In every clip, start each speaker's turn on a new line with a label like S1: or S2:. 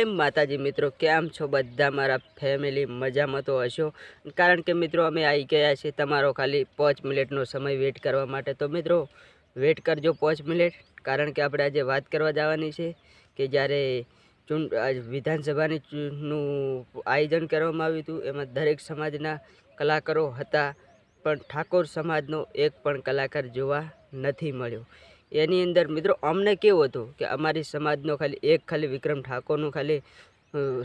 S1: માતાજી મિત્રો, કેમ છો બધા મારા ફેમિલી? મજામાં તો હશો, કારણ કે મિત્રો અમે આવી ગયા છીએ તમારો ખાલી 5 મિનિટનો સમય વેટ કરવા માટે। તો મિત્રો વેટ કરજો 5 મિનિટ, કારણ કે આપણે આજે વાત કરવા જવાની છે કે જ્યારે વિધાનસભાનું આયોજન કરવામાં આવ્યું હતું, એમાં દરેક સમાજના કલાકારો હતા, પણ ઠાકોર સમાજનો એક પણ કલાકાર જોવા નથી મળ્યો। એની અંદર મિત્રો અમને કેવું હતું કે અમારી સમાજનો ખાલી વિક્રમ ઠાકોરનું ખાલી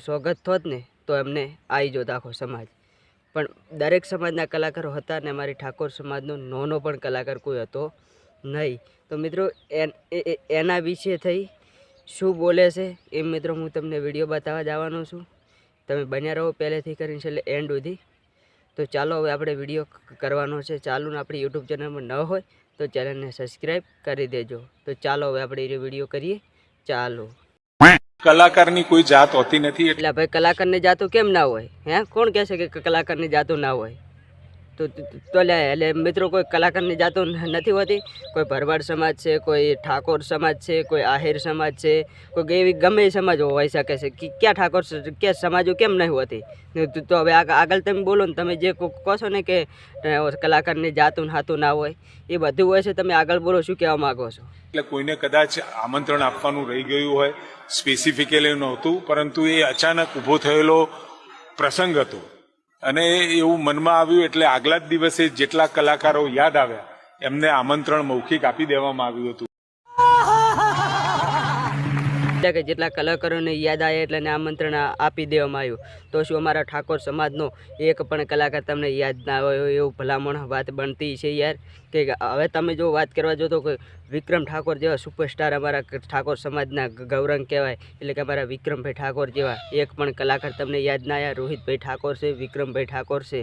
S1: સ્વાગત થોત ને તો એમને આવી જોત આખો સમાજ, પણ દરેક સમાજના કલાકારો હતા ને અમારી ઠાકોર સમાજનો નાનો પણ કલાકાર કોઈ હતો નહીં। તો મિત્રો એના વિશે થઈ શું બોલે છે એ મિત્રો હું તમને વિડીયો બતાવવા જવાનો છું। તમે બન્યા રહો પહેલેથી કરીને છેલ્લે એન્ડ સુધી। તો ચાલો હવે આપણે વિડીયો કરવાનો છે ચાલુ, ને આપણી યુટ્યુબ ચેનલમાં ન હોય તો ચેનલને સબસ્ક્રાઈબ કરી દેજો। તો ચાલો હવે આપણે એ વિડીયો કરીએ, ચાલો।
S2: કલાકારની કોઈ જાત હોતી નથી
S1: એટલે ભાઈ કલાકારની જાતો કેમ ના હોય? હે, કોણ કહેશે કે કલાકારની જાતો ના હોય? તો એટલે મિત્રો કોઈ કલાકારની જાતો નથી હોતી। કોઈ ભરવાડ સમાજ છે, કોઈ ઠાકોર સમાજ છે, કોઈ આહિર સમાજ છે, કોઈ એવી ગમે એ સમાજ હોઈ શકે છે કે ક્યાં ઠાકોર ક્યાં સમાજો કેમ નહીં હોતી? તો હવે આગળ તમે બોલો ને, તમે જે કહો છો ને કે કલાકારની જાતું હાતું ના હોય, એ બધું હોય છે, તમે આગળ બોલો, શું કહેવા માગો છો?
S2: એટલે કોઈને કદાચ આમંત્રણ આપવાનું રહી ગયું હોય, સ્પેસિફિકલી નહોતું, પરંતુ એ અચાનક ઊભો થયેલો પ્રસંગ હતો અને એવું મનમાં આવ્યું એટલે આગલા જ દિવસે જેટલા કલાકારો યાદ આવ્યા એમને આમંત્રણ મૌખિક આપી દેવામાં આવ્યું હતું।
S1: કે જેટલા કલાકારોને યાદ આવે એટલે આમંત્રણ આપી દેવામાં આવ્યું, તો શું અમારા ઠાકોર સમાજનો એક પણ કલાકાર તમને યાદ ના હોય એવું ભલામણ વાત બનતી છે યાર। કે હવે તમે જો વાત કરવા જો તો વિક્રમ ઠાકોર જેવા સુપરસ્ટાર અમારા ઠાકોર સમાજના ગૌરંગ કહેવાય, એટલે કે અમારા વિક્રમભાઈ ઠાકોર જેવા એક પણ કલાકાર તમને યાદ ના આવ્યા? રોહિતભાઈ ઠાકોર છે, વિક્રમભાઈ ઠાકોર છે,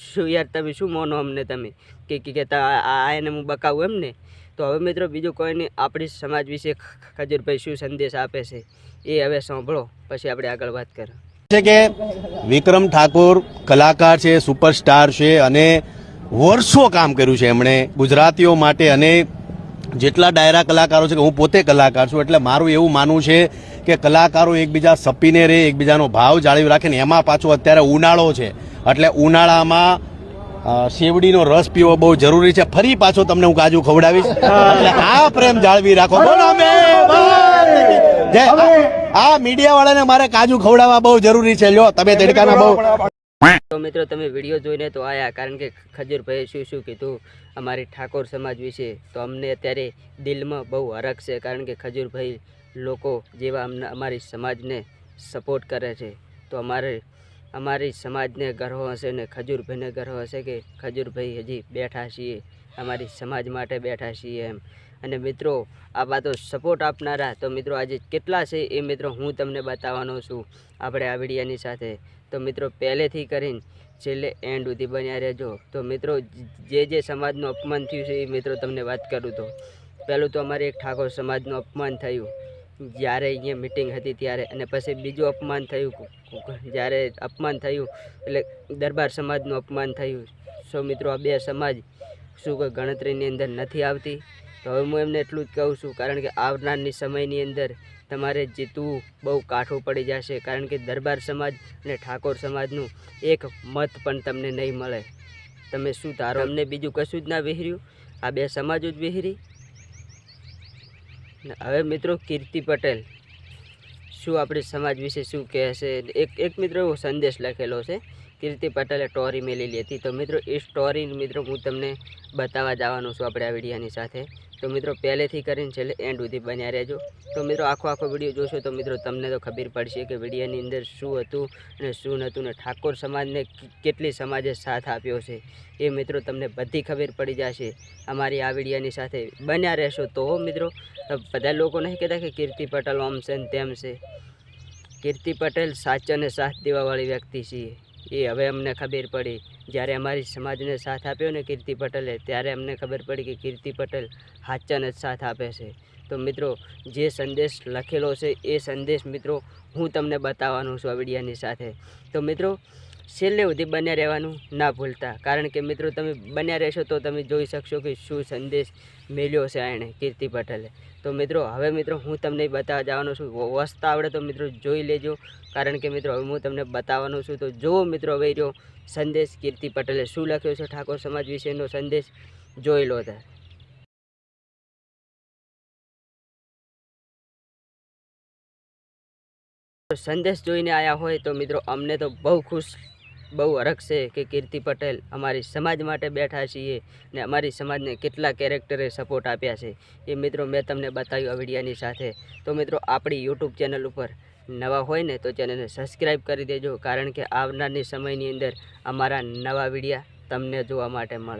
S1: શું યાર તમે શું માનો અમને? તમે કે એને હું બકાવું એમ ને? તો હવે મિત્રો બીજું કોઈ નહીં, આપણી સમાજ વિશે ખજૂરભાઈ શું સંદેશ આપે છે એ હવે સાંભળો, પછી આપણે આગળ વાત કરીએ।
S3: છે કે વિક્રમ ઠાકોર કલાકાર છે, સુપરસ્ટાર છે અને વર્ષો કામ કર્યું છે એમણે ગુજરાતીઓ માટે, અને જેટલા ડાયરા કલાકારો છે કે હું પોતે કલાકાર છું, એટલે મારું એવું માનવું છે કે કલાકારો એકબીજા સપીને રહે, એકબીજાનો ભાવ જાળવી રાખે ને એમાં પાછો અત્યારે ઉનાળો છે એટલે ઉનાળામાં શેવડીનો રસ પીવો બહુ જરૂરી છે। ફરી પાછો તમને હું કાજુ ખવડાવીશ, એટલે આ પ્રેમ જાળવી રાખો। આ મીડિયા વાળાને મારે કાજુ ખવડાવવા બહુ જરૂરી છે, લ્યો તમે તડકાના બહુ।
S1: તો મિત્રો તમે વિડીયો જોઈને તો આયા, કારણ કે ખજૂરભાઈએ શું કીધું અમારી ઠાકોર સમાજ વિશે, તો અમને અત્યારે દિલમાં બહુ હરખ છે, કારણ કે ખજૂરભાઈ લોકો જેવા અમારી સમાજને સપોર્ટ કરે છે, તો અમારી સમાજને ગર્વ હશે ને ખજૂરભાઈને ગર્વ હશે કે ખજૂરભાઈ હજી બેઠા છીએ, અમારી સમાજ માટે બેઠા છીએ એમ। અને મિત્રો આ વાતો સપોર્ટ આપનારા તો મિત્રો આજે કેટલા છે એ મિત્રો હું તમને બતાવવાનો છું આપણે આ વિડીયોની સાથે। તો મિત્રો પહેલેથી કરીને છેલ્લે એન્ડ સુધી બન્યા રહેજો। તો મિત્રો જે સમાજનું અપમાન થયું છે એ મિત્રો તમને વાત કરું તો પહેલું તો અમારે એક ઠાકોર સમાજનું અપમાન થયું જ્યારે અહીંયા મિટિંગ હતી ત્યારે, અને પછી બીજું અપમાન થયું જ્યારે અપમાન થયું એટલે દરબાર સમાજનું અપમાન થયું। સો મિત્રો આ બે સમાજ શું કોઈ ગણતરીની અંદર નથી આવતી? તો હવે હું એમને એટલું જ કહું છું, કારણ કે આવનારની સમયની અંદર તમારે જીતવું બહુ કાઠું પડી જશે, કારણ કે દરબાર સમાજ અને ઠાકોર સમાજનું એક મત પણ તમને નહીં મળે। તમે શું ધારો? અમને બીજું કશું જ ના વિહર્યું, આ બે સમાજો જ વિહરી। હવે મિત્રો કીર્તિ પટેલ શું આપણી સમાજ વિશે શું કહે છે? એક મિત્રો એવો સંદેશ લખેલો છે, કીર્તિ પટેલે સ્ટોરી મેલેલી હતી, તો મિત્રો એ સ્ટોરી મિત્રો હું તમને બતાવવા જવાનું છું આપણે આ વિડીયોની સાથે। તો મિત્રો પહેલેથી કરીને છેલ્લે એન્ડ સુધી બન્યા રહેજો। તો મિત્રો આખો વિડીયો જોશો તો મિત્રો તમને તો ખબર પડશે કે વિડીયોની અંદર શું હતું અને શું નહોતું, ને ઠાકોર સમાજને કેટલી સમાજે સાથ આપ્યો છે એ મિત્રો તમને બધી ખબર પડી જશે અમારી આ વિડીયોની સાથે બન્યા રહેશો। તો મિત્રો બધા લોકો નહીં કહેતા કે કીર્તિ પટેલ આમ છે ને તેમ છે, કીર્તિ પટેલ સાચાને સાથ દેવાવાળી વ્યક્તિ છે, એ હવે અમને ખબર પડી। જ્યારે અમારી સમાજને સાથ આપ્યો ને કીર્તિ પટેલે, ત્યારે અમને ખબર પડી કે કીર્તિ પટેલ સાચાને જ સાથ આપે છે। તો મિત્રો જે સંદેશ લખેલો છે એ સંદેશ મિત્રો હું તમને બતાવવાનો છું આ વિડીયોની સાથે। તો મિત્રો છેલ્લે સુધી બન્યા રહેવાનું ના ભૂલતા, કારણ કે મિત્રો તમે બન્યા રહેશો તો તમે જોઈ શકશો કે શું સંદેશ મેલ્યો છે એણે કીર્તિ પટેલે. તો મિત્રો હવે મિત્રો હું તમને બતાવવા જવાનો છું. વસ્તા આવડે તો મિત્રો જોઈ લેજો, કારણ કે મિત્રો હવે હું તમને બતાવવાનો છું. તો જુઓ મિત્રો હવે રહ્યો સંદેશ કીર્તિ પટેલે શું લખ્યો છે ઠાકોર સમાજ વિશેનો સંદેશ, જોઈ લો ત્યારે. સંદેશ જોઈને આવ્યા હોય તો મિત્રો અમને તો બહુ હરખ છે કે કીર્તિ પટેલ અમારી સમાજ માટે બેઠા છીએ ને અમારી સમાજને કેટલા કેરેક્ટરે સપોર્ટ આપ્યા છે એ મિત્રો મેં તમને બતાવ્યું આ વિડીયાની સાથે. તો મિત્રો આપણી યુટ્યુબ ચેનલ ઉપર નવા હોય ને તો ચેનલને સબસ્ક્રાઈબ કરી દેજો, કારણ કે આવનારની સમયની અંદર અમારા નવા વિડીયા તમને જોવા માટે મળે.